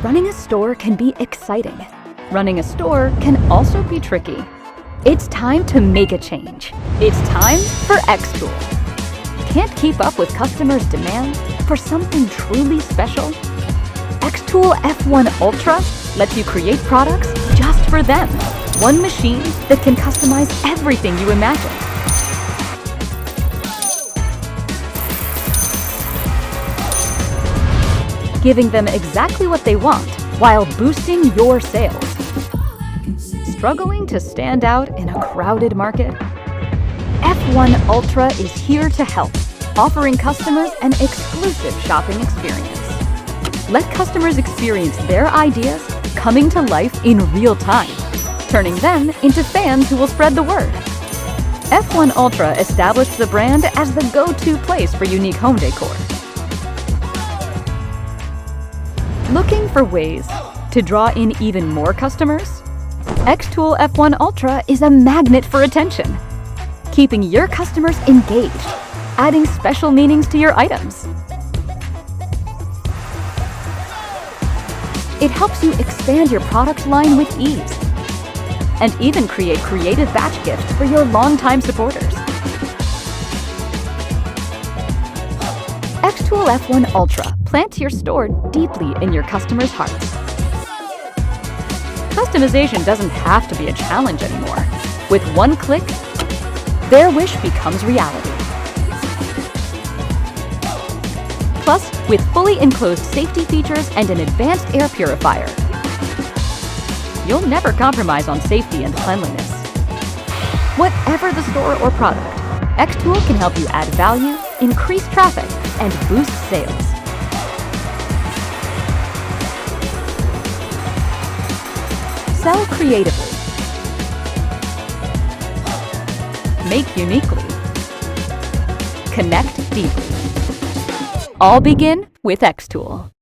Running a store can be exciting. Running a store can also be tricky. It's time to make a change. It's time for xTool. Can't keep up with customers' demand for something truly special? xTool F1 Ultra lets you create products just for them. One machine that can customize everything you imagine. Giving them exactly what they want while boosting your sales. Struggling to stand out in a crowded market? F1 Ultra is here to help, offering customers an exclusive shopping experience. Let customers experience their ideas coming to life in real time, turning them into fans who will spread the word. F1 Ultra established the brand as the go-to place for unique home decor. Looking for ways to draw in even more customers? xTool F1 Ultra is a magnet for attention, keeping your customers engaged, adding special meanings to your items. It helps you expand your product line with ease, and even create creative batch gifts for your longtime supporters. xTool F1 Ultra plants your store deeply in your customers' hearts. Customization doesn't have to be a challenge anymore. With one click, their wish becomes reality. Plus, with fully enclosed safety features and an advanced air purifier, you'll never compromise on safety and cleanliness. Whatever the store or product, xTool can help you add value, increase traffic, and boost sales. Sell creatively. Make uniquely. Connect deeply. All begin with xTool.